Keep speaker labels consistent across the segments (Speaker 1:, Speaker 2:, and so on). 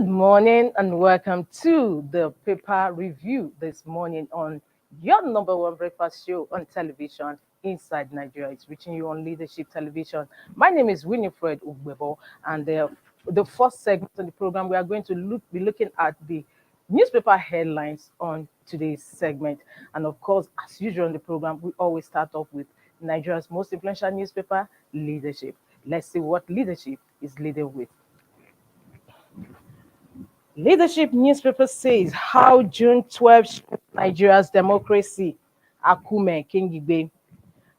Speaker 1: Good morning and welcome to the paper review this morning on your number one breakfast show on television inside Nigeria. It's reaching you on Leadership Television. My name is Winifred Ugbebo, and the first segment of the program, we are going to be looking at the newspaper headlines on today's segment. And of course, as usual on the program, we always start off with Nigeria's most influential newspaper, Leadership. Let's see what Leadership is leading with. Leadership newspaper says how June 12th shaped Nigeria's democracy. Akume Kingibe.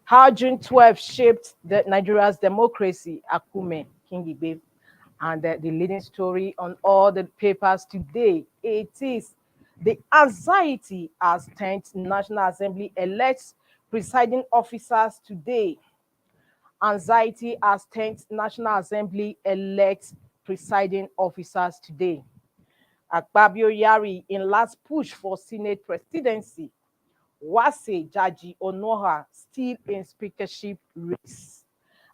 Speaker 1: How June 12th shaped Nigeria's democracy. Akume Kingibe. And the leading story on all the papers today, it is the anxiety as 10th National Assembly elects presiding officers today. Anxiety as 10th National Assembly elects presiding officers today. Akpabio Yari in last push for Senate presidency. Wase Jaji Onoha still in speakership race.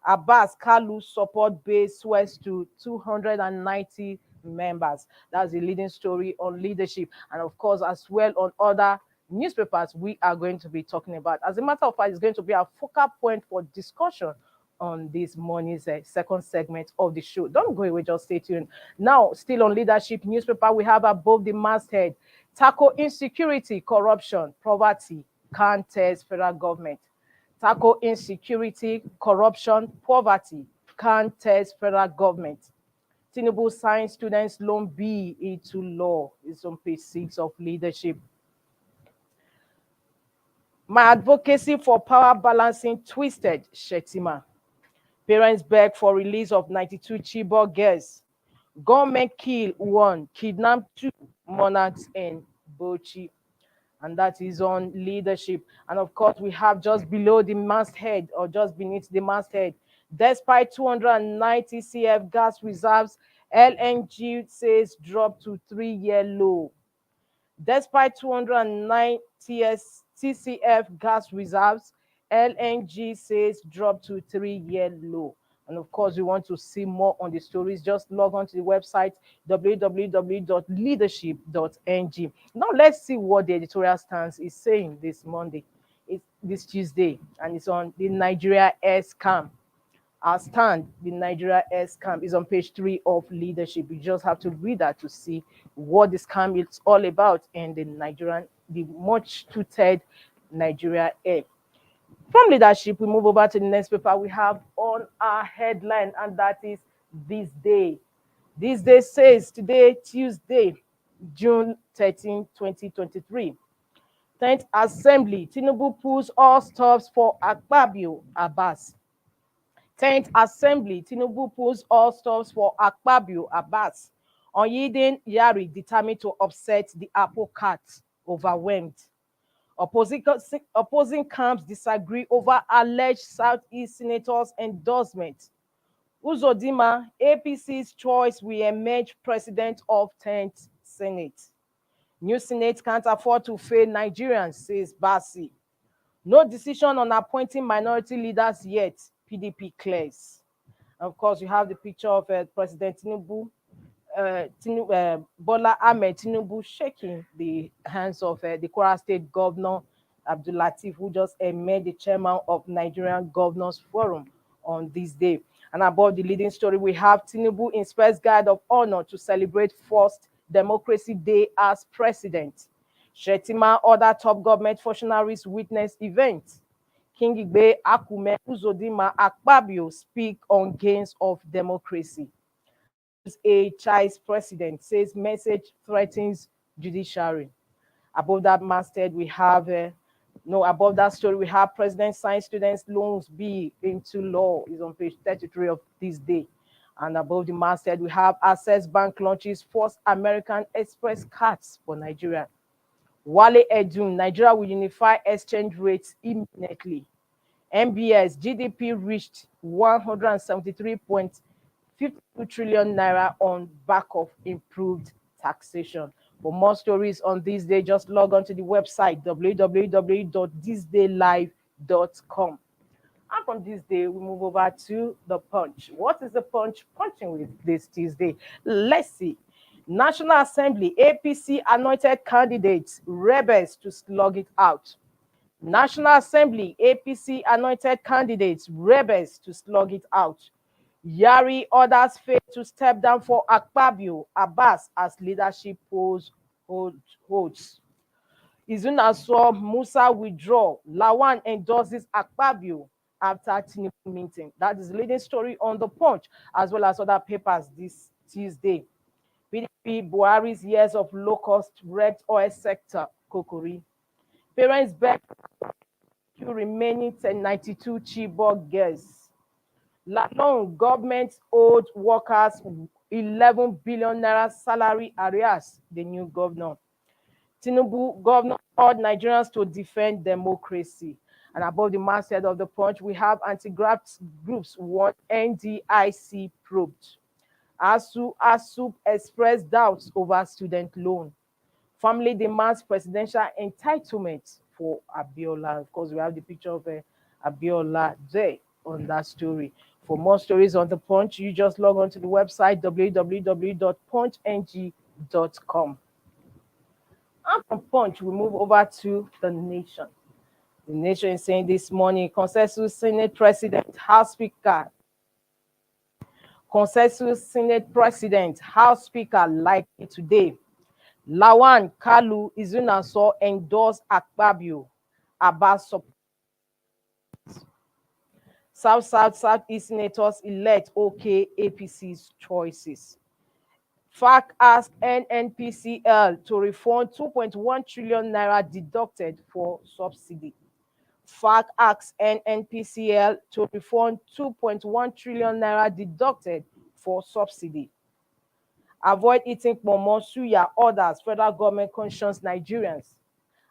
Speaker 1: Abbas Kalu support base swells to 290 members. That's the leading story on Leadership. And of course, as well on other newspapers we are going to be talking about. As a matter of fact, it's going to be our focal point for discussion on this morning's second segment of the show. Don't go away, just stay tuned. Now, still on Leadership newspaper, we have above the masthead, tackle insecurity, corruption, poverty, can't test federal government. Tackle insecurity, corruption, poverty, can't test federal government. Tinubu signs students loan B into law. It's on page 6 of Leadership. My advocacy for power balancing twisted, Shetima. Parents beg for release of 92 Chibok girls. Government kill one, kidnap two monarchs in Bochi. And that is on Leadership. And of course, we have just below the masthead, or just beneath the masthead, despite 290 CF gas reserves, LNG says drop to 3-year low. Despite 209 TCF gas reserves, LNG says drop to 3-year low. And of course, you want to see more on the stories, just log on to the website www.leadership.ng. Now let's see what the editorial stance is saying this Monday. It's this Tuesday, and it's on the Nigeria Air Scam. Our stand, the Nigeria Air Scam, is on page 3 of Leadership. You just have to read that to see what the scam is all about in the much touted Nigeria Air. From Leadership, we move over to the next paper we have on our headline, and that is This Day. This Day says today, Tuesday, June 13, 2023. 10th Assembly, Tinubu pulls all stops for Akpabio Abbas. 10th Assembly, Tinubu pulls all stops for Akpabio Abbas. Onyiden Yari determined to upset the apple cart, overwhelmed. Opposing camps disagree over alleged Southeast senators' endorsement. Uzodinma, APC's choice will emerge president of 10th Senate. New Senate can't afford to fail Nigerians, says Basi. No decision on appointing minority leaders yet, PDP clears. Of course, you have the picture of President Tinubu, Bola Ahmed Tinubu shaking the hands of the Kwara State Governor Abdul Latif, who just made the chairman of Nigerian Governors Forum on this day. And above the leading story, we have Tinubu inspires guard of honor to celebrate first Democracy Day as president. Shetima, other top government functionaries witness event. Kingigbe, Akume, Uzodinma, Akpabio speak on gains of democracy. A Chinese president says message threatens judiciary. Above that masthead, we have above that story, we have President signs students loans B into law. Is on page 33 of This Day. And above the masthead, we have Access Bank launches first American Express cards for Nigeria. Wale Edun, Nigeria will unify exchange rates immediately. MBS GDP reached 173.52 trillion naira on back of improved taxation. For more stories on This Day, just log on to the website www.thisdaylive.com. And from This Day, we move over to the Punch. What is the Punch punching with this Tuesday? Let's see. National Assembly, APC anointed candidates, rebels to slug it out. National Assembly, APC anointed candidates, rebels to slug it out. Yari orders failed to step down for Akpabio, Abbas as leadership polls holds. Izuna saw Musa withdraw. Lawan endorses Akpabio after Tinubu meeting. That is the leading story on the Punch, as well as other papers this Tuesday. PDP Buhari's years of low-cost wrecked oil sector, Kokori. Parents beg to remaining 92 Chibok girls. Long government owed workers 11 billion naira salary arrears, the new governor. Tinubu governor urged Nigerians to defend democracy. And above the masthead of the Punch, we have anti-graft groups want NDIC probed. ASU expressed doubts over student loan. Family demands presidential entitlement for Abiola. Of course, we have the picture of Abiola there on that story. For more stories on the Punch, you just log on to the website www.punchng.com. And from Punch, we move over to the Nation. The Nation is saying this morning, Consensus Senate President, House Speaker, House Speaker likely today. Lawan, Kalu, Izunaso endorse Akpabio. Abbas Southeast Senators elect OK APC's choices. FAC asked NNPCL to refund 2.1 trillion naira deducted for subsidy. FAC asks NNPCL to refund 2.1 trillion naira deducted for subsidy. Avoid eating pomo suya, orders federal government cautions Nigerians.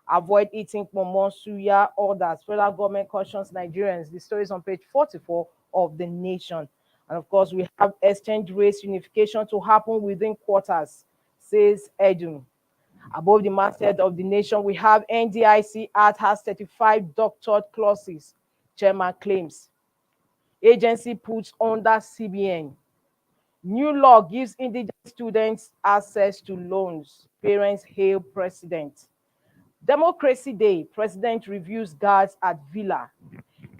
Speaker 1: Avoid eating pomo suya, orders federal government cautions Nigerians. The story is on page 44 of the Nation. And of course, we have exchange rates unification to happen within quarters, says Edun. Above the masthead of the Nation, we have NDIC Act has 35 doctored clauses, chairman claims. Agency puts under CBN. New law gives indigent students access to loans. Parents hail president. Democracy Day, president reviews guards at Villa.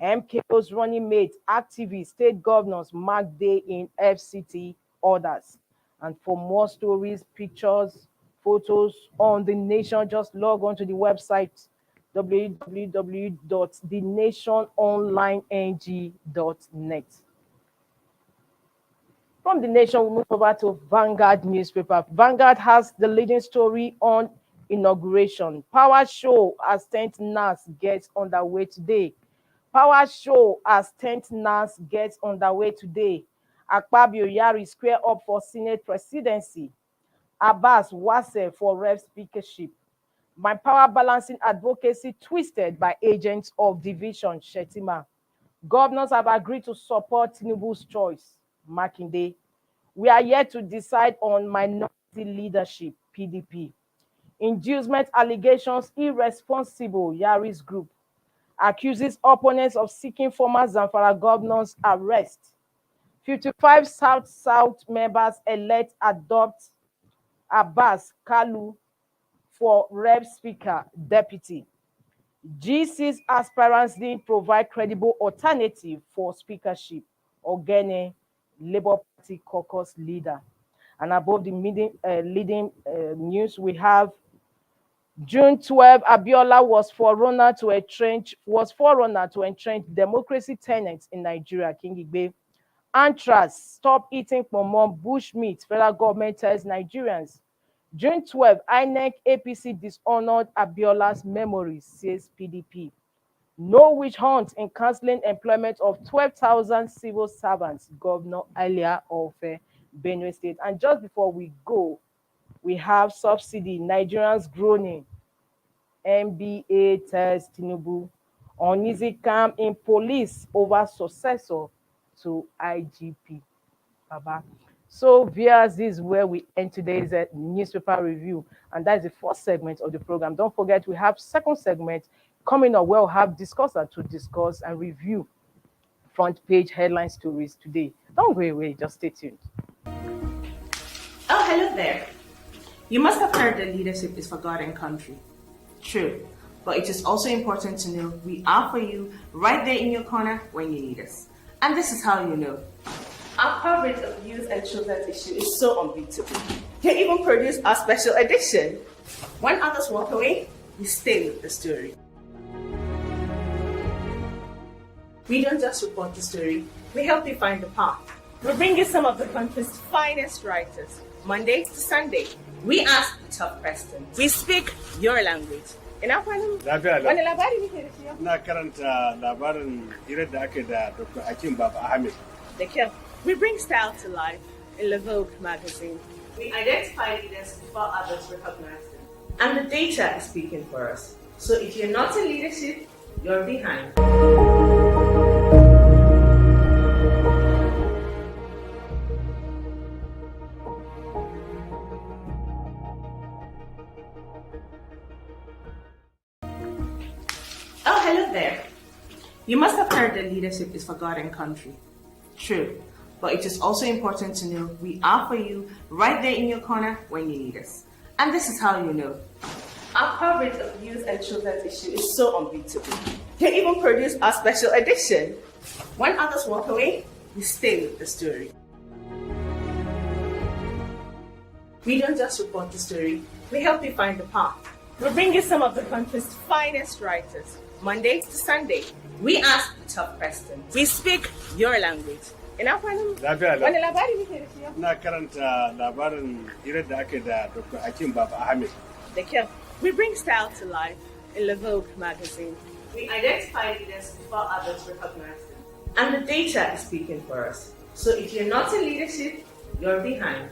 Speaker 1: MKO's running mate, activists, state governors mark day in FCT orders. And for more stories, pictures, photos on the Nation, just log on to the website www.thenationonlineng.net. From the Nation, we move over to Vanguard newspaper. Vanguard has the leading story on inauguration. Power show as 10th NAS gets underway today. Power show as 10th NAS gets underway today. Akpabio Yari square up for Senate presidency. Abbas Wase for Rep speakership. My power balancing advocacy twisted by agents of division, Shetima. Governors have agreed to support Tinubu's choice, Makinde. We are yet to decide on minority leadership, PDP. Inducement allegations irresponsible, Yari's group. Accuses opponents of seeking former Zamfara governors' arrest. 55 South members elect adopt Abbas Kalu for Rep Speaker Deputy. G6 aspirants didn't provide credible alternative for speakership. Ogene, Labour Party caucus leader. And above the leading news, we have June 12, Abiola was forerunner to entrench democracy tenets in Nigeria. King Igbe. Antras, stop eating pomo, bush meat. Federal government tells Nigerians. June 12, INEC APC dishonored Abiola's memories, says PDP. No witch hunt in cancelling employment of 12,000 civil servants, Governor Alia of Benue State. And just before we go, we have subsidy, Nigerians groaning. MBA tells Tinubu, uneasy calm in police over successor to IGP. Baba. So, viewers, this is where we end today's newspaper review, and that is the first segment of the program. Don't forget, we have second segment coming up where we'll have discussers to discuss and review front page headline stories today. Don't go away, just stay tuned.
Speaker 2: Oh, hello there. You must have heard that leadership is for God and country. True. But it is also important to know we are for you right there in your corner when you need us. And this is how you know. Our coverage of youth and children's issues is so unbeatable. You even produce our special edition. When others walk away, we stay with the story. We don't just report the story, we help you find the path. We bring you some of the country's finest writers, Monday to Sunday. We ask the tough questions. We speak your language. Ina kwanan?
Speaker 3: Lafiya lau.
Speaker 2: Wani labari muke da shi yau?
Speaker 3: Na karanta labarin hirar da aka yi da Dr. Hakim Baba Ahmed.
Speaker 2: Da kyau. We bring style to life in Le Vogue magazine. We identify leaders before others recognize them. And the data is speaking for us. So if you're not in leadership, you're behind. Oh, hello there. You must have heard that leadership is for God and country. True. But it is also important to know we are for you right there in your corner when you need us. And this is how you know. Our coverage of youth and children's issues is so unbeatable. You even produce our special edition. When others walk away, we stay with the story. We don't just report the story, we help you find the path. We bring you some of the country's finest writers, Monday to Sunday. We ask the tough questions. We speak your language. Ina kwanan?
Speaker 3: Lafiya lau.
Speaker 2: Wani labari muke da shi yau?
Speaker 3: Na karanta labarin hirar da aka yi da Dr. Hakim Baba Ahmed.
Speaker 2: Da kyau. We bring style to life in Le Vogue magazine. We identify leaders before others recognize them. And the data is speaking for us. So if you're not in leadership, you're behind.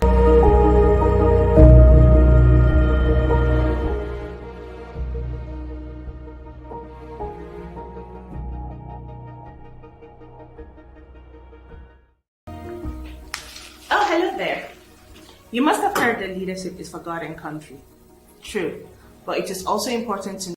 Speaker 2: Oh, hello there. You must have heard that leadership is for God and country. True. But it is also important to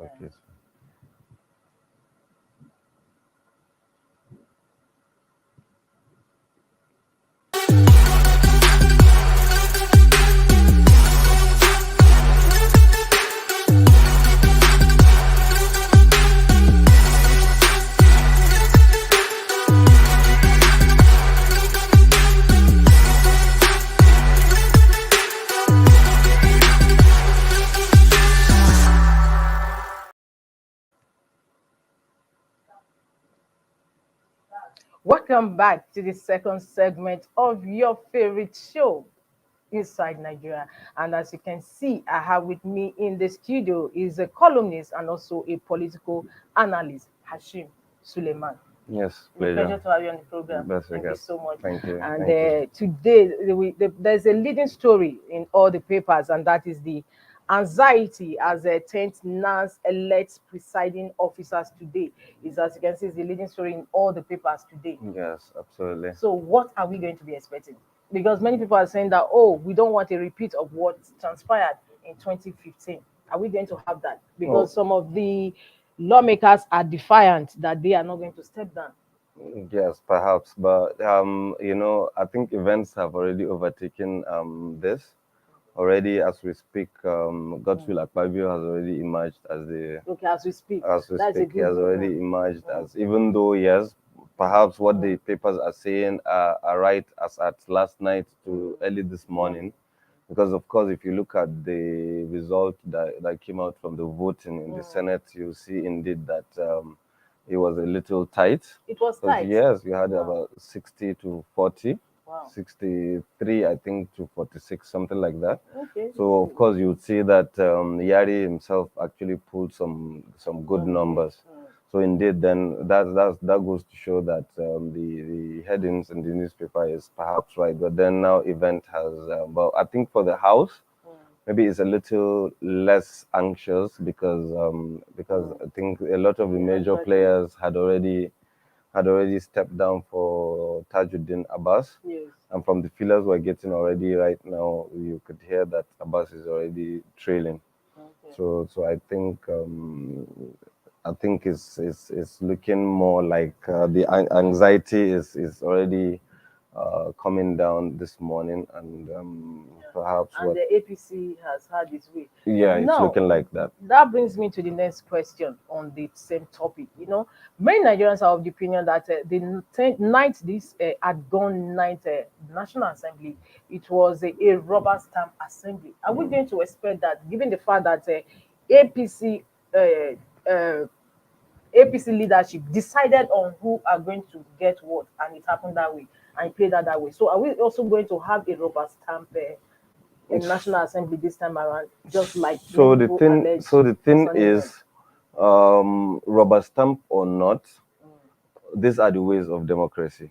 Speaker 4: Okay.
Speaker 1: Welcome back to the second segment of your favorite show, Inside Nigeria. And as you can see, I have with me in the studio is a columnist and also a political analyst, Hashim Suleiman.
Speaker 4: Yes,
Speaker 1: It's a pleasure
Speaker 4: pleasure.
Speaker 1: to have you on the program.
Speaker 4: Best
Speaker 1: Thank you
Speaker 4: regards.
Speaker 1: so much.
Speaker 4: Thank you.
Speaker 1: And
Speaker 4: Thank you.
Speaker 1: today, there's a leading story in all the papers, and that is the anxiety as a 10th NANS elects presiding officers today. Is, as you can see, is the leading story in all the papers today.
Speaker 4: Yes, absolutely.
Speaker 1: So, what are we going to be expecting? Because many people are saying that, oh, we don't want a repeat of what transpired in 2015. Are we going to have that?
Speaker 4: Oh,
Speaker 1: Because some of the lawmakers are defiant that they are not going to step down.
Speaker 4: yes, perhaps, but I think events have already overtaken this. Already, as we speak, Godswill Akpabio has already emerged as the
Speaker 1: Okay, as we speak,
Speaker 4: as we
Speaker 1: that's a
Speaker 4: speak, he
Speaker 1: good
Speaker 4: has
Speaker 1: move
Speaker 4: already
Speaker 1: now.
Speaker 4: emerged as, even though, yes, perhaps what the papers are saying are right as at last night to early this morning. Because, of course, if you look at the result that came out from the voting in the Senate, you'll see indeed that it was a little tight.
Speaker 1: It was
Speaker 4: Because,
Speaker 1: tight.
Speaker 4: yes, you had
Speaker 1: Wow.
Speaker 4: about 60 to 40,
Speaker 1: Wow.
Speaker 4: 63, I think, to 46, something like that.
Speaker 1: Okay.
Speaker 4: So of course you would see that Yari himself actually pulled some good numbers. So indeed, then that goes to show that the headings in the newspaper is perhaps right. But then now event has, well, I think for the house, maybe it's a little less anxious because I think a lot of the major
Speaker 1: Exactly.
Speaker 4: players had already stepped down for Tajuddin Abbas.
Speaker 1: Yes.
Speaker 4: And from the feelers we're getting already right now, you could hear that Abbas is already trailing.
Speaker 1: Okay.
Speaker 4: So I think it's looking more like the anxiety is already coming down this morning, and perhaps
Speaker 1: And
Speaker 4: what,
Speaker 1: the APC has had its way.
Speaker 4: yeah, it's
Speaker 1: Now,
Speaker 4: looking like that.
Speaker 1: that brings me to the next question on the same topic. Many Nigerians are of the opinion that the ninth, this outgone ninth National Assembly, it was a rubber stamp assembly. Are we going to expect that, given the fact that APC uh, uh, APC leadership decided on who are going to get what, and it happened that way, and it played out that way? So, are we also going to have a rubber stamp in National Assembly this time around, just like
Speaker 4: So
Speaker 1: many
Speaker 4: the
Speaker 1: people
Speaker 4: thing,
Speaker 1: allege
Speaker 4: so the thing
Speaker 1: concerning them?
Speaker 4: is, rubber stamp or not, these are the ways of democracy.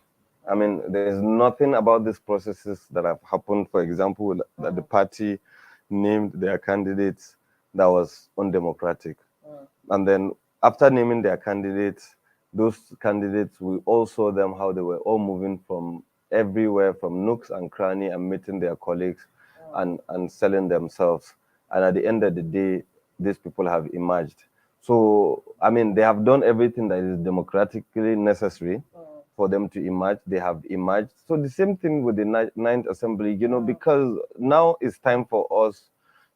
Speaker 4: I mean, there is nothing about these processes that have happened, for example, that the party named their candidates that was undemocratic. And then after naming their candidates, those candidates, we all saw them how they were all moving from everywhere, from nooks and cranny, and meeting their colleagues and selling themselves. And at the end of the day, these people have emerged. So, I mean, they have done everything that is democratically necessary for them to emerge. They have emerged. So the same thing with the Ninth Assembly, because now it's time for us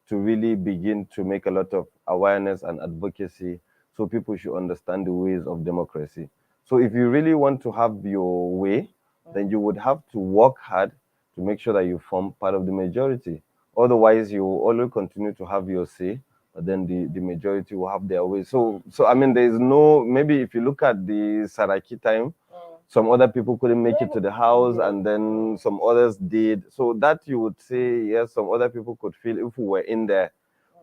Speaker 4: to really begin to make a lot of awareness and advocacy so people should understand the ways of democracy. So if you really want to have your way, then you would have to work hard to make sure that you form part of the majority. Otherwise, you will always continue to have your say, but then the majority will have their way. So I mean, there is no, maybe if you look at the Saraki time, some other people couldn't make it to the house, and then some others did. So that you would say, yes, some other people could feel if we were in there.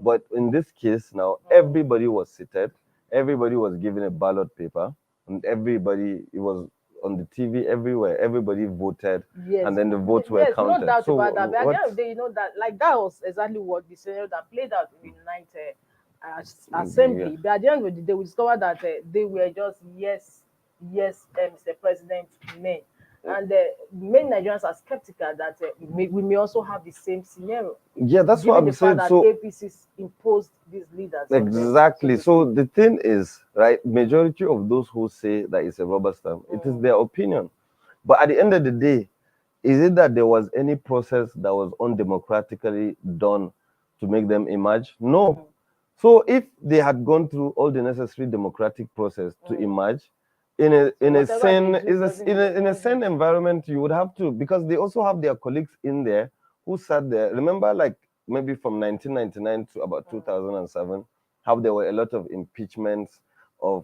Speaker 4: But in this case now, everybody was seated, everybody was given a ballot paper, and everybody, it was on the TV everywhere, everybody voted,
Speaker 1: Yes,
Speaker 4: and then the votes were
Speaker 1: yes, no
Speaker 4: counted.
Speaker 1: doubt
Speaker 4: So
Speaker 1: about that. But at the end
Speaker 4: what?
Speaker 1: of the day, that like that was exactly what the scenario that played out in the ninth assembly.
Speaker 4: Yeah.
Speaker 1: But at the end of the day, we discovered that they were just yes, yes, Mr. President, men. And many Nigerians are skeptical that we may also have the same scenario,
Speaker 4: Yeah, that's what
Speaker 1: given
Speaker 4: I'm
Speaker 1: the fact
Speaker 4: saying.
Speaker 1: that
Speaker 4: So
Speaker 1: APC imposed these leaders on them, so
Speaker 4: exactly.
Speaker 1: to
Speaker 4: So
Speaker 1: speak.
Speaker 4: the thing is, right, majority of those who say that it's a rubber stamp, it is their opinion. But at the end of the day, is it that there was any process that was undemocratically done to make them emerge? No. So if they had gone through all the necessary democratic process to emerge,
Speaker 1: So
Speaker 4: in a
Speaker 1: whatever they
Speaker 4: sane
Speaker 1: do doesn't
Speaker 4: in a sane environment, you would have to, because they also have their colleagues in there who sat there. Remember, like maybe from 1999 to about 2007, how there were a lot of impeachments of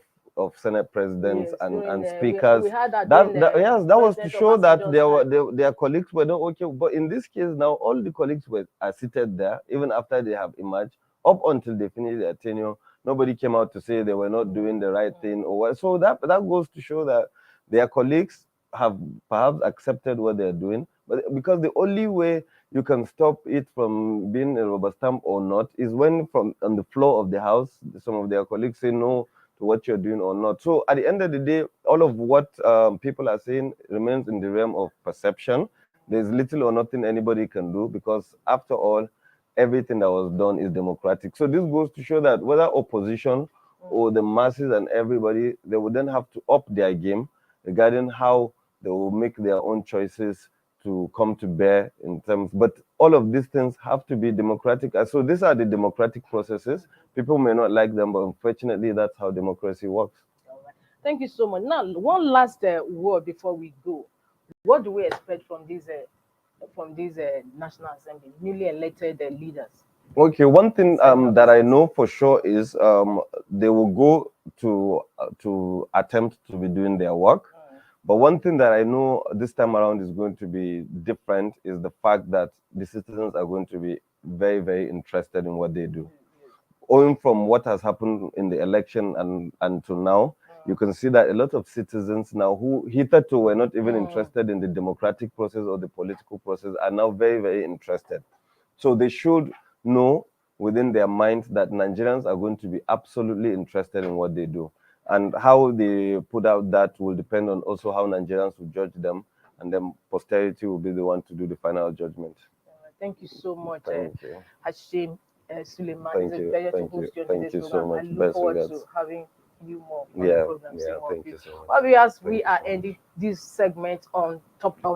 Speaker 4: Senate presidents
Speaker 1: yes,
Speaker 4: and
Speaker 1: during we
Speaker 4: speakers.
Speaker 1: had that during
Speaker 4: That yes, that was to
Speaker 1: President
Speaker 4: show that
Speaker 1: Obasanjo's time.
Speaker 4: their colleagues were not okay. But in this case now, all the colleagues are seated there, even after they have emerged, up until they finish their tenure. Nobody came out to say they were not doing the right thing or what. So that goes to show that Their colleagues have perhaps accepted what they're doing, but because the only way you can stop it from being a rubber stamp or not is when from on the floor of the house, some of their colleagues say no to what you're doing or not. So at the end of the day, all of what people are saying remains in the realm of perception. There's little or nothing anybody can do because after all, everything that was done is democratic. So this goes to show that whether opposition or the masses and everybody, they would then have to up their game regarding how they will make their own choices to come to bear in terms. But all of these things have to be democratic. So these are the democratic processes. People may not like them, but unfortunately, that's how democracy works.
Speaker 1: All right. Thank you so much. Now, one last word before we go. What do we expect from these National Assembly, newly elected leaders?
Speaker 4: Okay, one thing that I know for sure is they will go to attempt to be doing their work. But one thing that I know this time around is going to be different is the fact that the citizens are going to be very, very interested in what they do. Owing from what has happened in the election and until now, you can see that a lot of citizens now who hitherto were not even interested in the democratic process or the political process are now very, very interested. So they should know within their minds that Nigerians are going to be absolutely interested in what they do. And how they put out that will depend on also how Nigerians will judge them, and then posterity will be the one to do the final judgment.
Speaker 1: Thank you so much,
Speaker 4: Thank you.
Speaker 1: Hashim Suleiman.
Speaker 4: Thank
Speaker 1: It's a
Speaker 4: you.
Speaker 1: pleasure to
Speaker 4: Thank
Speaker 1: host
Speaker 4: you.
Speaker 1: you on
Speaker 4: Thank
Speaker 1: today's
Speaker 4: you so
Speaker 1: program.
Speaker 4: much.
Speaker 1: I look
Speaker 4: Best
Speaker 1: forward
Speaker 4: regards.
Speaker 1: to having you more on the
Speaker 4: Yeah,
Speaker 1: program.
Speaker 4: yeah.
Speaker 1: seeing more
Speaker 4: Thank
Speaker 1: of you.
Speaker 4: you so much.
Speaker 1: Well, viewers, we
Speaker 4: Thank you
Speaker 1: are
Speaker 4: so much.
Speaker 1: ending this segment on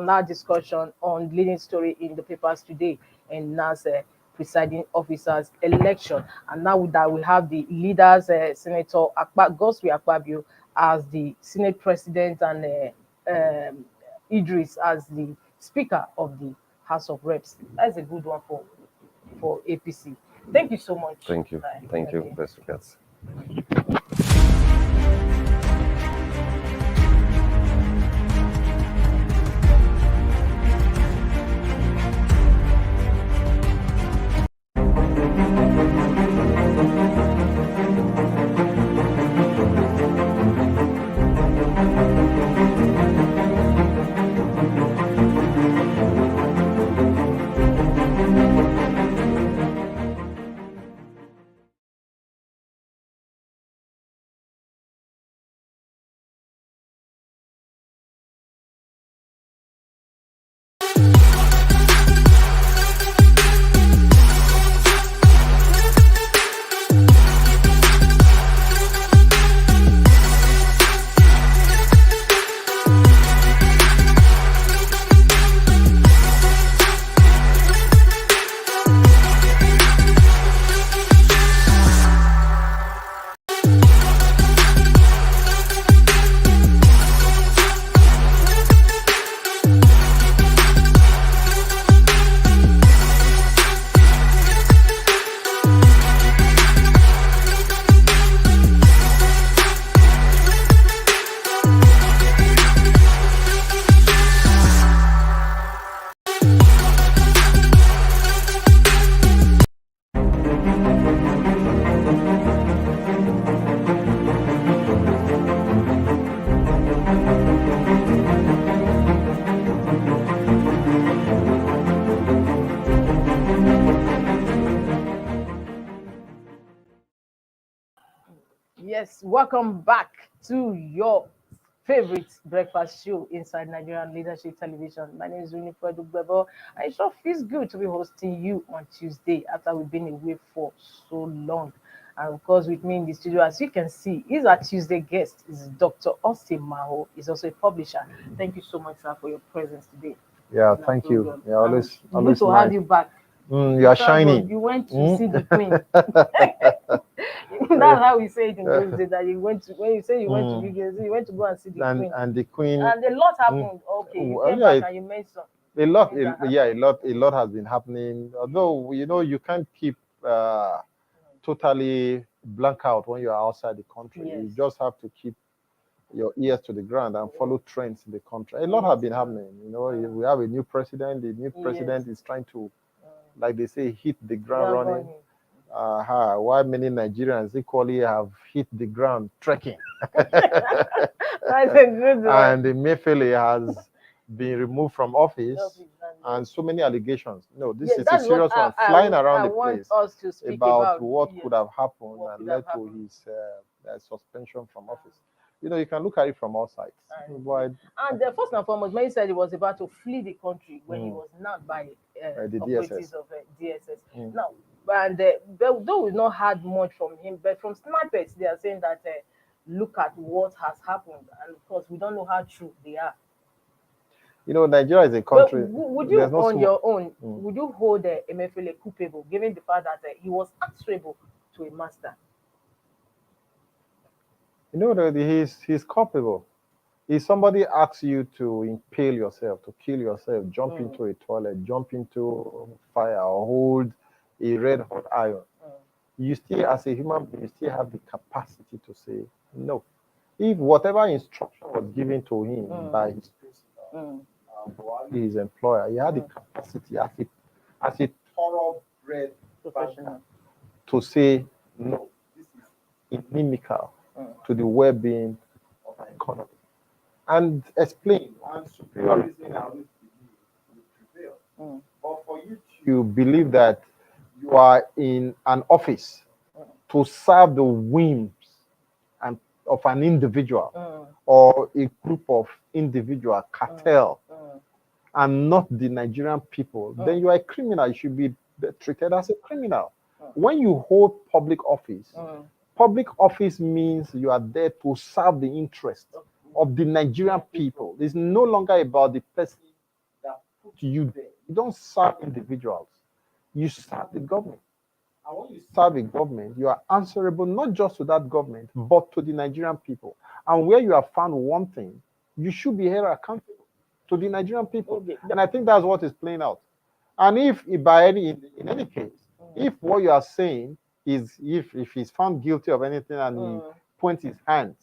Speaker 1: our discussion on leading story in the papers today and NAS presiding officers election. And now that we have the leaders, Senator Goswi Akpabio as the Senate President and Idris as the Speaker of the House of Reps. That's a good one for APC. Thank you so much.
Speaker 4: Thank you.
Speaker 1: Bye.
Speaker 4: Thank you.
Speaker 1: Okay.
Speaker 4: Best regards.
Speaker 1: Yes, welcome back to your favorite breakfast show inside Nigerian Leadership Television. My name is Winifred Ugbebo, and it sure feels good to be hosting you on Tuesday after we've been away for so long. And of course, with me in the studio, as you can see, is our Tuesday guest, is Dr. Austin Maho. He's also a publisher. Thank you so much, sir, for your presence today.
Speaker 5: Yeah, thank you. Yeah, always
Speaker 1: Good to have you back.
Speaker 5: You are shining.
Speaker 1: You went to see the queen. That's how we say it in those days. That you went to when you say you went to you went to go and see the queen.
Speaker 5: And the queen.
Speaker 1: And a lot happened. Okay, you came back and you mentioned
Speaker 5: a lot has been happening. Although you can't keep totally blank out when you are outside the country.
Speaker 1: Yes.
Speaker 5: You just have to keep your ears to the ground and follow trends in the country. A lot has been happening. We have a new president. The new president is trying to, like they say, hit the ground running. Why many Nigerians equally have hit the ground trekking.
Speaker 1: That's a good one.
Speaker 5: And Emefiele has been removed from office, and so many allegations. No, this
Speaker 1: Yeah,
Speaker 5: is a
Speaker 1: that's what
Speaker 5: serious one flying around
Speaker 1: I
Speaker 5: the
Speaker 1: want
Speaker 5: place
Speaker 1: us to speak
Speaker 5: about what
Speaker 1: yes,
Speaker 5: could have happened
Speaker 1: what
Speaker 5: and
Speaker 1: could
Speaker 5: led
Speaker 1: have
Speaker 5: to
Speaker 1: happened.
Speaker 5: his suspension from office. You know, you can look at it from all sides. But
Speaker 1: And first and foremost, Mary said he was about to flee the country when he was nabbed by
Speaker 5: the
Speaker 1: operatives
Speaker 5: DSS.
Speaker 1: of DSS. Now, and though we've not heard much from him, but from snipers, they are saying that look at what has happened, and of course, we don't know how true they are.
Speaker 5: You know, Nigeria is a
Speaker 1: But
Speaker 5: country.
Speaker 1: would you,
Speaker 5: there's no
Speaker 1: on
Speaker 5: small-
Speaker 1: your own, would you hold Emefiele culpable, given the fact that he was answerable to a master?
Speaker 5: You know that he's culpable. If somebody asks you to impale yourself, to kill yourself, jump into a toilet, jump into fire, or hold a red hot iron, you still, as a human being, you still have the capacity to say no. If whatever instruction was given to him by his principal, his employer, he had the capacity as a thoroughbred
Speaker 1: Professional.
Speaker 5: to say no. This is inimical to the well-being of our economy. And explain, and superior reasoning I always believe will prevail. But for you to believe that you are in an office to serve the whims and of an individual or a group of individual cartel and not the Nigerian people, then you are a criminal. You should be treated as a criminal. When you hold public office means you are there to serve the interest of the Nigerian people. It's no longer about the person that put you there. You don't serve individuals. You serve the government. And when you serve a government, you are answerable not just to that government, but to the Nigerian people. And where you have found one thing, you should be held accountable to the Nigerian people. Okay. And I think that's what is playing out. And if by in any case, if what you are saying is if he's found guilty of anything and he points his hands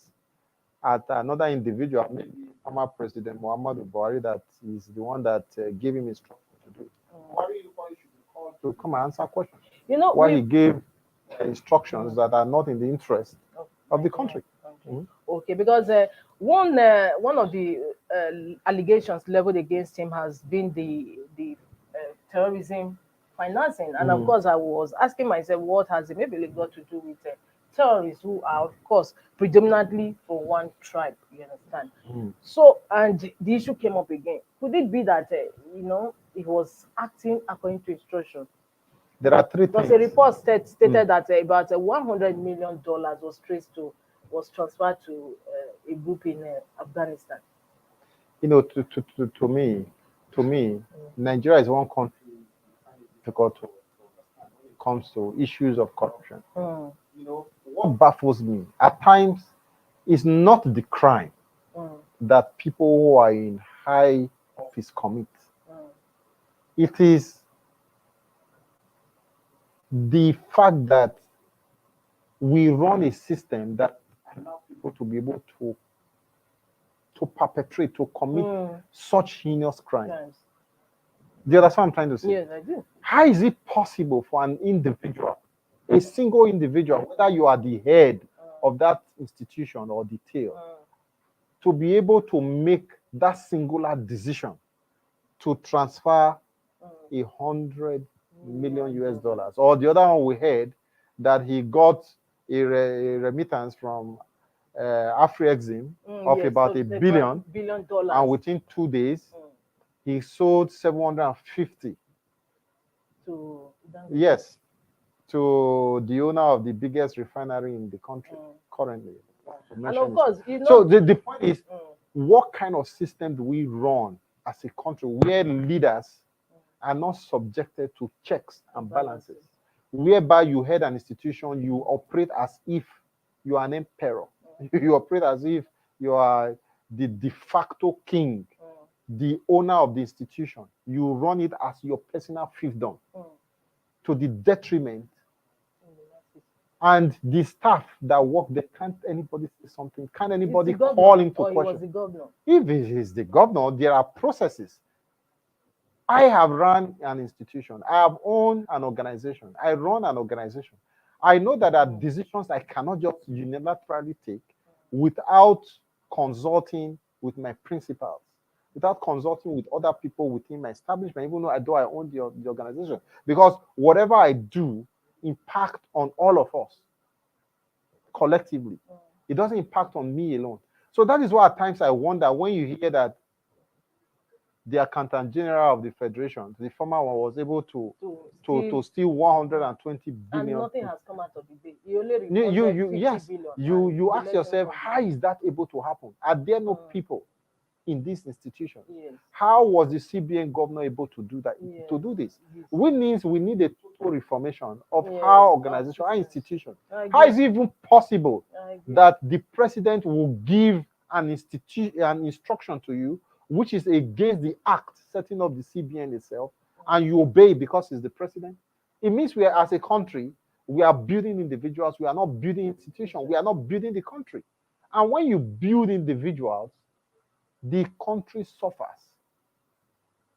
Speaker 5: at another individual, maybe former President Muhammadu Buhari, that is the one that gave him instruction to do it. Buhari should be called to come and answer questions.
Speaker 1: You know,
Speaker 5: why he gave instructions that are not in the interest of the country.
Speaker 1: Okay, because one of the allegations leveled against him has been the terrorism financing, and of course, I was asking myself, what has it maybe got to do with terrorists who are, of course, predominantly from one tribe? You understand? So, and the issue came up again. Could it be that he was acting according to instruction?
Speaker 5: There are three things.
Speaker 1: Because a report stated that about $100 million was transferred to a group in Afghanistan.
Speaker 5: You know, to me, Nigeria is one country difficult to understand when it comes to issues of corruption. You know, what baffles me at times is not the crime that people who are in high office commit. It is the fact that we run a system that allows people to be able to perpetrate, to commit such heinous crimes. Do you understand what I'm trying to say?
Speaker 1: Yes, I do.
Speaker 5: How is it possible for an individual, a single individual, whether you are the head of that institution or the tail, to be able to make that singular decision to transfer $100 million US, or the other one we heard that he got a remittance from Afrexim of about $1 billion, and within 2 days he sold 750 to the owner of the biggest refinery in the country currently.
Speaker 1: And of course,
Speaker 5: so the point is, what kind of system do we run as a country where leaders are not subjected to checks and balances, whereby you head an institution, you operate as if you are an emperor, you operate as if you are the de facto king, the owner of the institution, you run it as your personal fiefdom, to the detriment. And the staff that work there, can't anybody say something? Can't anybody call into question?
Speaker 1: The governor?
Speaker 5: If it is the governor, there are processes. I have run an institution. I have owned an organization. I run an organization. I know that there are decisions I cannot just unilaterally take without consulting with my principals, without consulting with other people within my establishment, even though I own the organization. Because whatever I do impact on all of us collectively. It doesn't impact on me alone. So that is why at times I wonder when you hear that the accountant general of the federation, the former one, was able to steal 120 billion.
Speaker 1: And nothing has come out of the day. You only
Speaker 5: Yes,
Speaker 1: 50 billion.
Speaker 5: you ask yourself, how is that able to happen? Are there no people in this institution?
Speaker 1: Yes.
Speaker 5: How was the CBN governor able to do that?
Speaker 1: Yes.
Speaker 5: To do this,
Speaker 1: Yes.
Speaker 5: which means we need a total reformation of
Speaker 1: Yes.
Speaker 5: how organization, how institution. How is it even possible that the president will give an instruction to you which is against the act setting up the CBN itself, and you obey because it's the president? It means we are, as a country, we are building individuals. We are not building institutions. We are not building the country. And when you build individuals, the country suffers.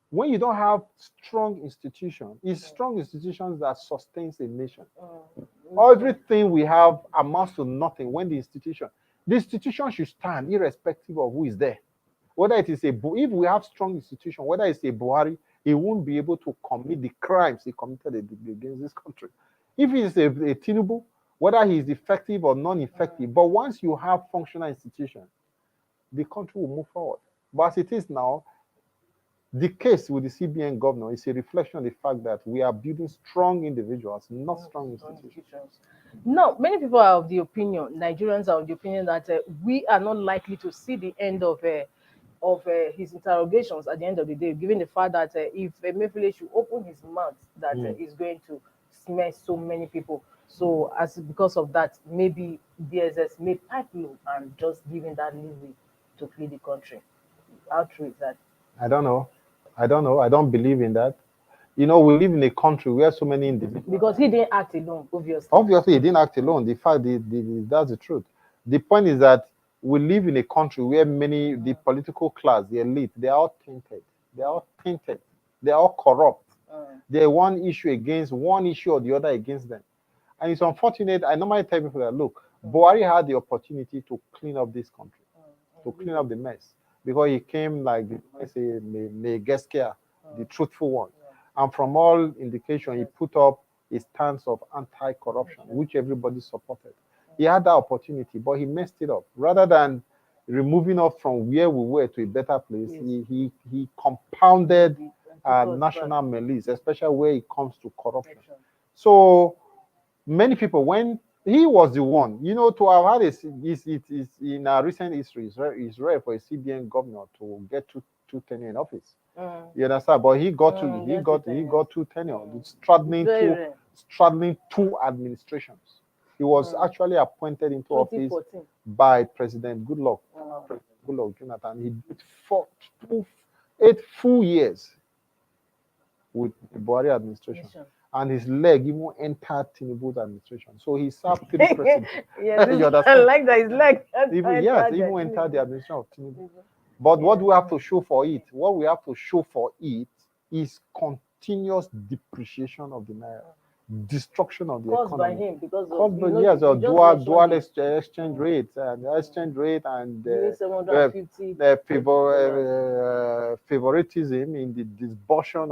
Speaker 5: When you don't have strong institutions, it's strong institutions that sustains a nation. Everything we have amounts to nothing when the institution should stand irrespective of who is there. Whether it is if we have strong institution, whether it's a Buhari, he won't be able to commit the crimes he committed against this country. If it is a Tinubu, whether he is effective or non-effective, but once you have functional institutions, the country will move forward. But as it is now, the case with the CBN governor is a reflection of the fact that we are building strong individuals, not strong institutions.
Speaker 1: No, many people are of the opinion, Nigerians are of the opinion that we are not likely to see the end of his interrogations at the end of the day, given the fact that if Emefiele should open his mouth, that is going to smear so many people. So because of that, maybe DSS may pipe low and just giving that leeway to flee the country. How true is that?
Speaker 5: I don't know. I don't believe in that. We live in a country where so many individuals.
Speaker 1: Because he didn't act alone, obviously.
Speaker 5: Obviously, he didn't act alone. The fact, that's the truth. The point is that we live in a country where the political class, the elite, they are all tainted. They are all tainted. They are all corrupt. They're one issue or the other against them. And it's unfortunate. I normally tell people that, look, Buhari had the opportunity to clean up this country, to clean up the mess. Because he came like, the truthful one. And from all indication, he put up a stance of anti-corruption, which everybody supported. He had that opportunity, but he messed it up. Rather than removing us from where we were to a better place, he compounded national malaise, especially where it comes to corruption. So many people, when he was the one, to have had in our recent history, it's rare for a CBN governor to get two tenure in office. You understand? But he got two tenure, straddling two administrations. He was actually appointed into office by President Goodluck Jonathan. He did 8 full years with the Buhari administration. And his leg even entered Tinubu's administration. So he served 3 presidents.
Speaker 1: I like that his leg.
Speaker 5: Even entered the administration of Tinubu. But what we have to show for it? What we have to show for it is continuous depreciation of the naira, destruction of the economy.
Speaker 1: Caused by him because
Speaker 5: of dual exchange rate and favoritism in the disbursement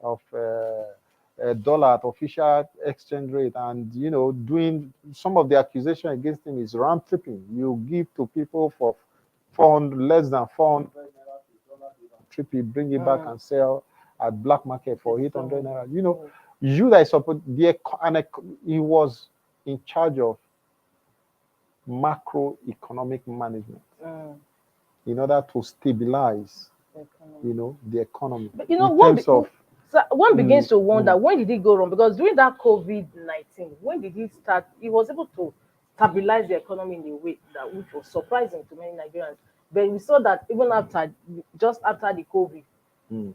Speaker 5: of dollar at official exchange rate, and doing some of the accusation against him is round tripping. You give to people for 400, less than 400 naira, trip it, bring it back and sell at black market for 800 naira. You guys support he was in charge of macroeconomic management in order to stabilize, the economy.
Speaker 1: But one begins to wonder, when did it go wrong? Because during that COVID-19, when did he start? He was able to stabilize the economy in a way which was surprising to many Nigerians. But we saw that even just after the COVID,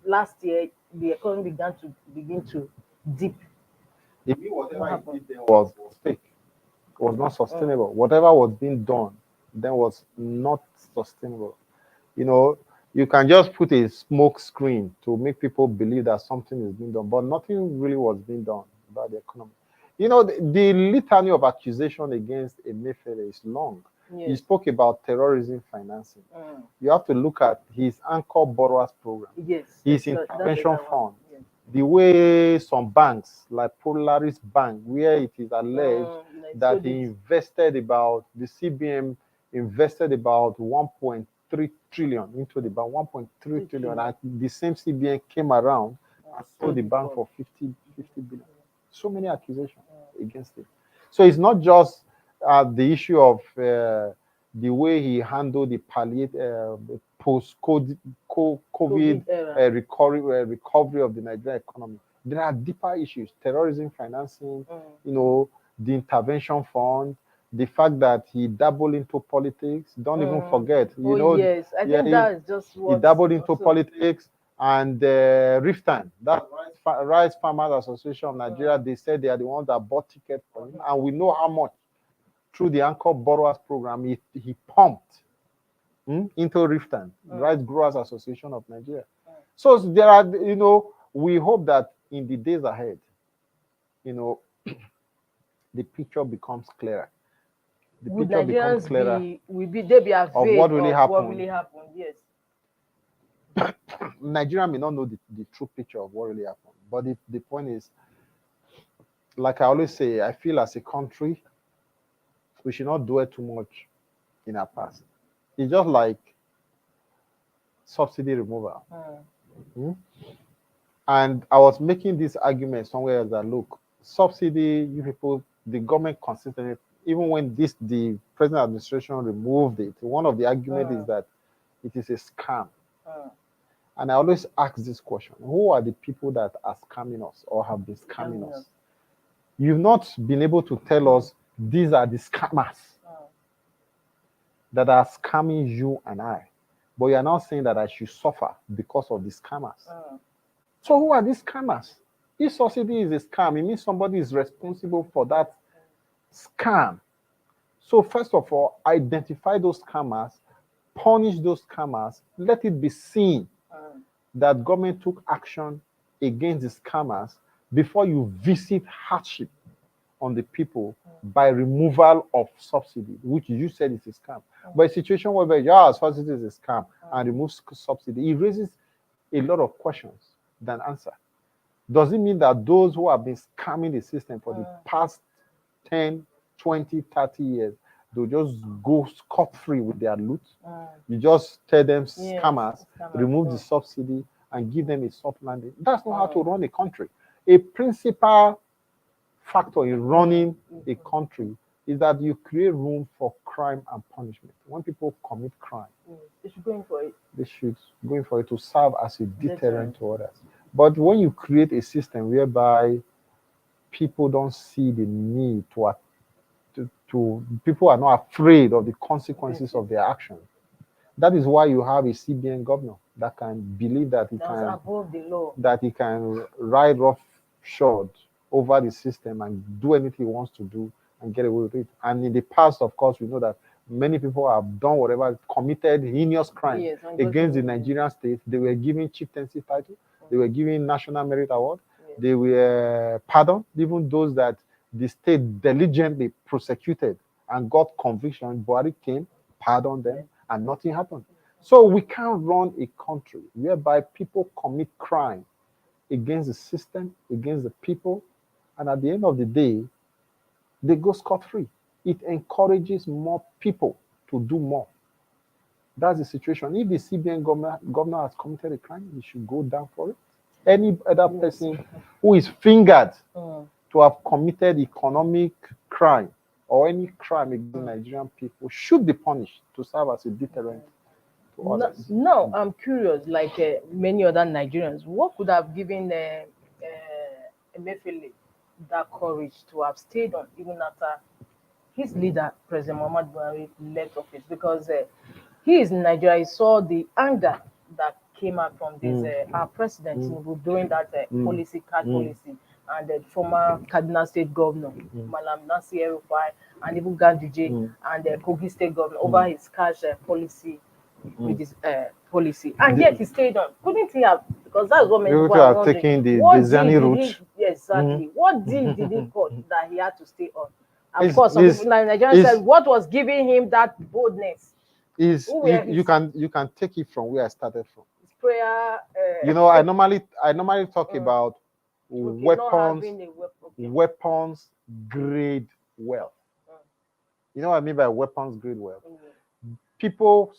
Speaker 1: last year, the economy began to dip.
Speaker 5: Whatever he did then was fake. It was not sustainable. Whatever was being done then was not sustainable. You can just put a smoke screen to make people believe that something is being done, but nothing really was being done about the economy. You know, the litany of accusation against Emefiele is long. He
Speaker 1: Yes.
Speaker 5: spoke about terrorism financing.
Speaker 1: Mm.
Speaker 5: You have to look at his anchor borrowers program,
Speaker 1: Yes.
Speaker 5: his
Speaker 1: that's the
Speaker 5: intervention
Speaker 1: other one.
Speaker 5: fund,
Speaker 1: Yes.
Speaker 5: the way some banks like Polaris Bank, where it is alleged
Speaker 1: Like,
Speaker 5: that
Speaker 1: so
Speaker 5: he
Speaker 1: this-
Speaker 5: invested about, the CBM invested about 1.3 trillion into the bank, 1.3 trillion, and the same CBN came around and sold the bank for 50 billion. So many accusations against it. So it's not just the issue of the way he handled the post-COVID
Speaker 1: COVID era.
Speaker 5: recovery of the Nigerian economy. There are deeper issues: terrorism financing, you know, the intervention fund, the fact that he dabbled into politics. Don't even forget, you know,
Speaker 1: Yes, I think
Speaker 5: he,
Speaker 1: that is just
Speaker 5: he
Speaker 1: what
Speaker 5: dabbled into
Speaker 1: also-
Speaker 5: politics. And Riftan, that Rice Farmers Association of Nigeria, they said they are the ones that bought tickets for him, and we know how much through the Anchor Borrowers Program he pumped into Riftan, Rice Growers Association of Nigeria. So there are, you know, we hope that in the days ahead, you know, the picture becomes clearer. The
Speaker 1: would
Speaker 5: picture becomes
Speaker 1: Nigerians
Speaker 5: clearer
Speaker 1: they be afraid
Speaker 5: of what really happened.
Speaker 1: What really happened? Yes.
Speaker 5: Nigeria may not know the true picture of what really happened, but the point is, like I always say, I feel as a country, we should not dwell too much in our past. It's just like subsidy removal. And I was making this argument somewhere else that look, subsidy, you people, the government consistently, even when the present administration removed it, one of the arguments is that it is a scam. And I always ask this question: who are the people that are scamming us or have been scamming us? You've not been able to tell us these are the scammers that are scamming you and I. But you are now saying that I should suffer because of the scammers. So who are these scammers? If subsidy is a scam, it means somebody is responsible for that scam. So first of all, identify those scammers, punish those scammers, let it be seen that government took action against the scammers before you visit hardship on the people by removal of subsidy, which you said is a scam. But a situation where subsidy is a scam and removes subsidy, it raises a lot of questions than answer. Does it mean that those who have been scamming the system for the past 10, 20, 30 years, they'll just go scot-free with their loot? You just tell them scammers, remove the subsidy, and give them a soft landing. That's not how to run a country. A principal factor in running a country is that you create room for crime and punishment. When people commit crime,
Speaker 1: they should go in for it.
Speaker 5: They should go in for it to serve as a deterrent to others. But when you create a system whereby people don't see the need to people are not afraid of the consequences of their actions, that is why you have a CBN governor that can believe that he can
Speaker 1: above the law,
Speaker 5: that he can ride roughshod over the system and do anything he wants to do and get away with it. And in the past, of course, we know that many people have done whatever, committed heinous crime against the Nigerian state. They were given chieftaincy title. They were given National Merit Award. They were pardoned, even those that the state diligently prosecuted and got conviction. Buhari came, pardoned them, and nothing happened. So we can't run a country whereby people commit crime against the system, against the people, and at the end of the day, they go scot-free. It encourages more people to do more. That's the situation. If the CBN governor has committed a crime, he should go down for it. Any other person who is fingered to have committed economic crime or any crime against Nigerian people should be punished to serve as a deterrent to others.
Speaker 1: Now, I'm curious, like many other Nigerians, what could have given Emefiele that courage to have stayed on even after his leader, President Muhammad Buhari, left office? Because he is in Nigeria, he saw the anger that came out from this our president during that policy, and the former Kaduna State Governor, Malam Nasir El-Rufai, and even Ganduje and the Kogi State Governor over his cash policy with his policy, and yet he stayed on. Couldn't he have? Because that's what many
Speaker 5: You
Speaker 1: people
Speaker 5: two
Speaker 1: are
Speaker 5: are
Speaker 1: wondering.
Speaker 5: taking the
Speaker 1: What
Speaker 5: Bizani
Speaker 1: deal
Speaker 5: route.
Speaker 1: did he? Exactly. What deal did he cut that he had to stay on? Of
Speaker 5: Is-
Speaker 1: course, some
Speaker 5: is-
Speaker 1: people in Nigeria
Speaker 5: is-
Speaker 1: said, what was giving him that boldness?
Speaker 5: Is
Speaker 1: Who were
Speaker 5: you,
Speaker 1: his-
Speaker 5: you can take it from where I started from.
Speaker 1: His prayer.
Speaker 5: You know, I normally talk about
Speaker 1: Okay, not
Speaker 5: weapons,
Speaker 1: having a weapon. Okay.
Speaker 5: weapons grade wealth. You know what I mean by weapons grade wealth?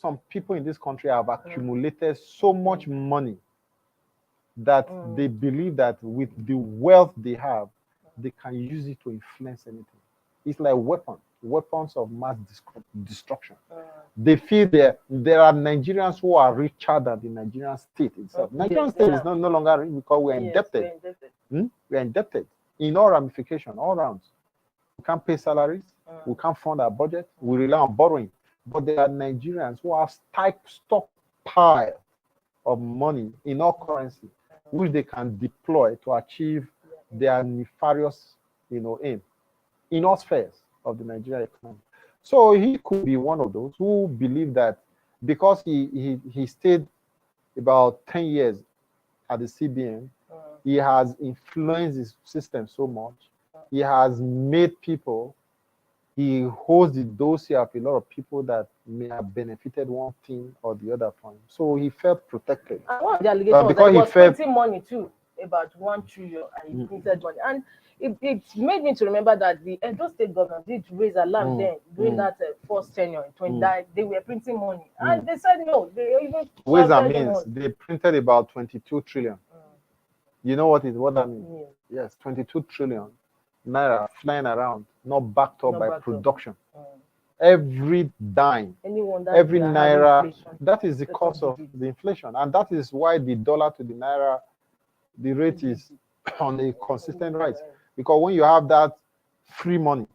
Speaker 5: Some people in this country have accumulated so much money that they believe that with the wealth they have, they can use it to influence anything. It's like weapons of mass destruction. They feel there are Nigerians who are richer than the Nigerian state itself. Nigerian state is no longer rich because we are indebted. We are indebted in all ramifications, all rounds. We can't pay salaries. We can't fund our budget. We rely on borrowing. But there are Nigerians who have stockpile of money in all currency, which they can deploy to achieve their nefarious, aim in all spheres of the Nigerian economy. So he could be one of those who believe that because he stayed about 10 years at the CBN, he has influenced his system so much. He has made people, he holds the dossier of a lot of people that may have benefited one thing or the other from him. So he felt protected.
Speaker 1: And one of the allegations was that he was printing money too, about 1 trillion, and he printed money. And it made me to remember that the Edo State government did raise alarm then during that first tenure in 2019. They were printing money, and they said no. They even
Speaker 5: ways and means they printed about 22 trillion. You know what that means? Yes, 22 trillion naira flying around, not backed up by production. Every dime, every naira, that is the cause of the inflation. And that is why the dollar to the naira, the rate is on a consistent rise. Because when you have that free money,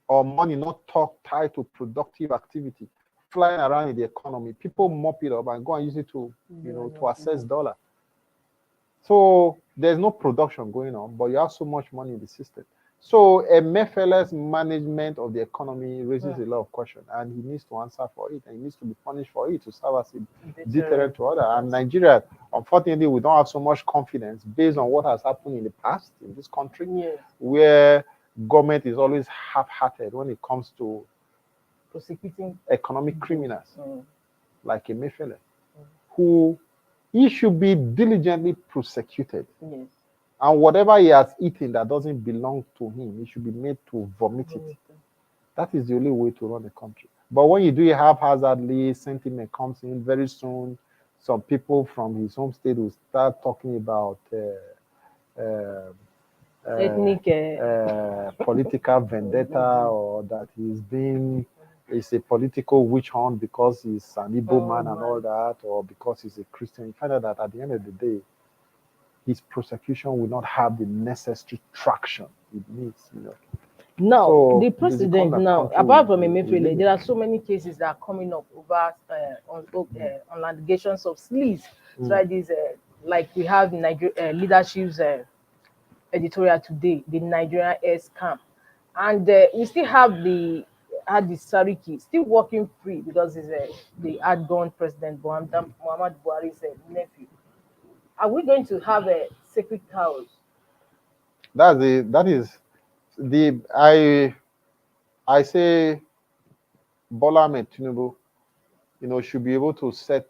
Speaker 5: or money not tied to productive activity, flying around in the economy, people mop it up and go and use it to, to assess dollar. So there's no production going on, but you have so much money in the system. So Emefiele's management of the economy raises a lot of questions, and he needs to answer for it, and he needs to be punished for it to serve as a deterrent to others. And Nigeria, unfortunately, we don't have so much confidence based on what has happened in the past in this country, where government is always half-hearted when it comes to prosecuting economic criminals like Emefiele, who he should be diligently prosecuted. And whatever he has eaten that doesn't belong to him, he should be made to vomit it. That is the only way to run a country. But when you do it haphazardly, sentiment comes in very soon. Some people from his home state will start talking about
Speaker 1: ethnic
Speaker 5: political vendetta, or that is a political witch hunt because he's an Igbo man and all that, or because he's a Christian. You find out that at the end of the day, his prosecution will not have the necessary traction it needs.
Speaker 1: Now,
Speaker 5: So
Speaker 1: the president apart from Emefiele, there are so many cases that are coming up over on allegations of sleaze. So these, like we have leadership's editorial today, the Nigerian air scam, and we still have the Sariki still working free because he's the outgone president Muhammad Buhari's nephew. Are we going to have a sacred cows?
Speaker 5: I say Bola Ahmed Tinubu, should be able to set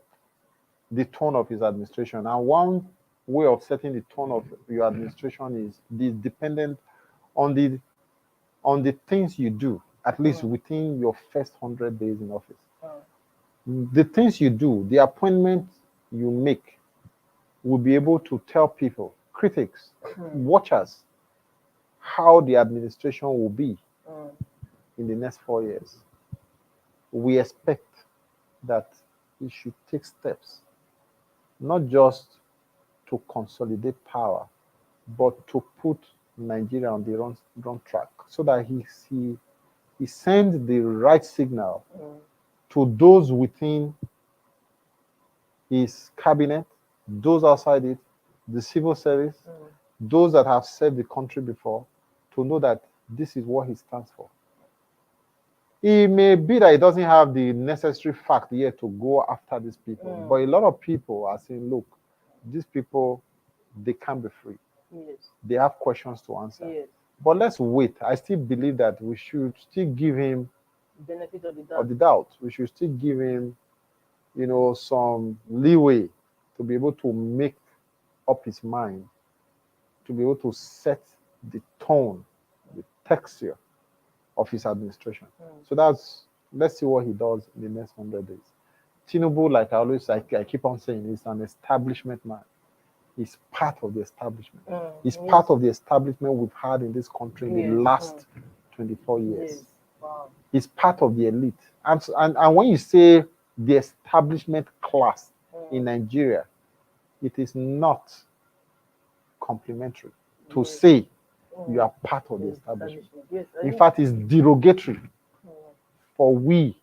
Speaker 5: the tone of his administration. And one way of setting the tone of your administration is dependent on the things you do, at least within your first 100 days in office. The things you do, the appointments you make, will be able to tell people, critics, watchers, how the administration will be in the next 4 years. We expect that we should take steps, not just to consolidate power, but to put Nigeria on the wrong track, so that he sends the right signal to those within his cabinet, those outside it, the civil service, those that have served the country before, to know that this is what he stands for. It may be that he doesn't have the necessary fact yet to go after these people, but a lot of people are saying, look, these people, they can't be free.
Speaker 1: Yes.
Speaker 5: They have questions to answer.
Speaker 1: Yes.
Speaker 5: But let's wait. I still believe that we should still give him
Speaker 1: Benefit of the doubt.
Speaker 5: of the doubt. We should still give him, some leeway to be able to make up his mind, to be able to set the tone, the texture of his administration. So let's see what he does in the next 100 days. Tinubu, like I keep on saying, is an establishment man. He's part of the establishment. He's part of the establishment we've had in this country in the last 24 years.
Speaker 1: Yes. Wow.
Speaker 5: He's part of the elite. And when you say the establishment class in Nigeria, it is not complimentary to say you are part of the establishment.
Speaker 1: Yes.
Speaker 5: In fact, it's derogatory for we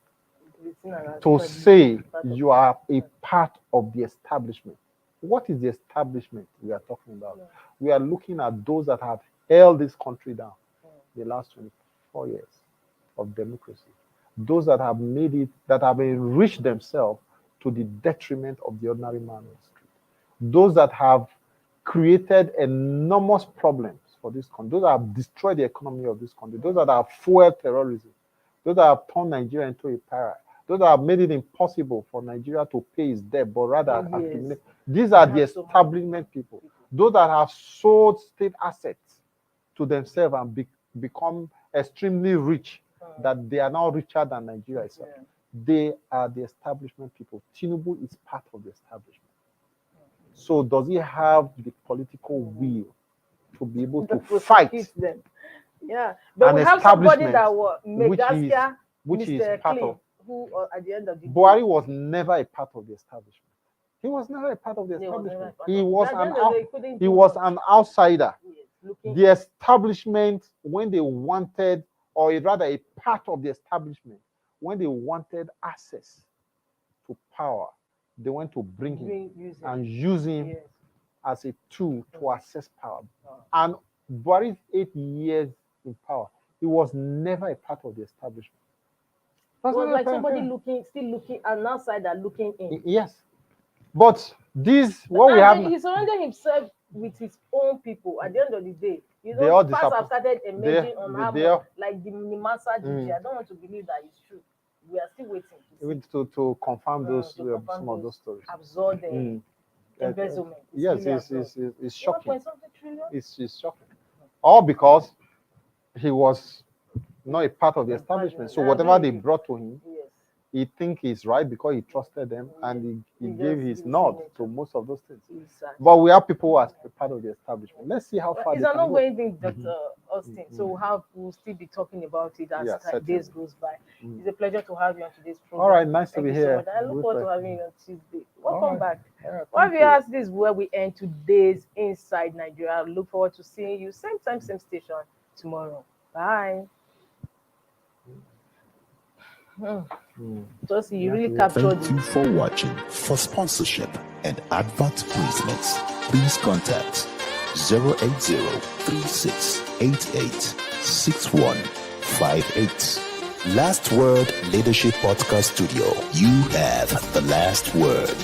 Speaker 5: to say you are a part of the establishment. What is the establishment we are talking about? We are looking at those that have held this country down the last 24 years of democracy. Those that have made it, that have enriched themselves to the detriment of the ordinary man on the street. Those that have created enormous problems for this country. Those that have destroyed the economy of this country. Those that have fueled terrorism. Those that have turned Nigeria into a pirate. Those that have made it impossible for Nigeria to pay its debt, but rather accumulate. These are the establishment people. Those that have sold state assets to themselves and become extremely rich, that they are now richer than Nigeria itself. They are the establishment people. Tinubu is part of the establishment. So does he have the political will to be able to fight
Speaker 1: them? Yeah, but we have somebody that was Megaskia,
Speaker 5: which
Speaker 1: Mr.
Speaker 5: is part
Speaker 1: Clean,
Speaker 5: of,
Speaker 1: who at the end of the
Speaker 5: Buhari was never a part of the establishment. He was never a part of the establishment. He was an outsider. The establishment, when they wanted, or rather a part of the establishment, when they wanted access to power, they went to bring him and use him as a tool to access power. And Buhari's 8 years in power, he was never a part of the establishment.
Speaker 1: It was like somebody still looking, an outsider looking in.
Speaker 5: Yes. But this, what we have...
Speaker 1: He surrounded himself with his own people. At the end of the day,
Speaker 5: they all
Speaker 1: parts have started emerging on how like the Nimasa DJ. I don't want to believe that it's true. We are still waiting
Speaker 5: to confirm those some of those stories.
Speaker 1: Absorb the embezzlement.
Speaker 5: Yes, it's shocking.
Speaker 1: Trillion?
Speaker 5: It's shocking. All because he was not a part of the establishment. So whatever they brought to him, he think he's right because he trusted them, and he gave his nod to most of those things. Exactly. But we have people who are part of the establishment. Let's see how far
Speaker 1: it's an ongoing thing, Dr. Austin. So we'll still be talking about it as days goes by. It's a pleasure to have you on today's program.
Speaker 5: All right, nice to be here.
Speaker 1: So I look forward to having you on Tuesday. Welcome back. Well, viewers, this is where we end today's Inside Nigeria. I look forward to seeing you same time, same station tomorrow. Bye. Just you really captured.
Speaker 6: Thank you for watching. For sponsorship and advert placements, please contact 080-3688-6158. Last Word Leadership Podcast Studio. You have the last word.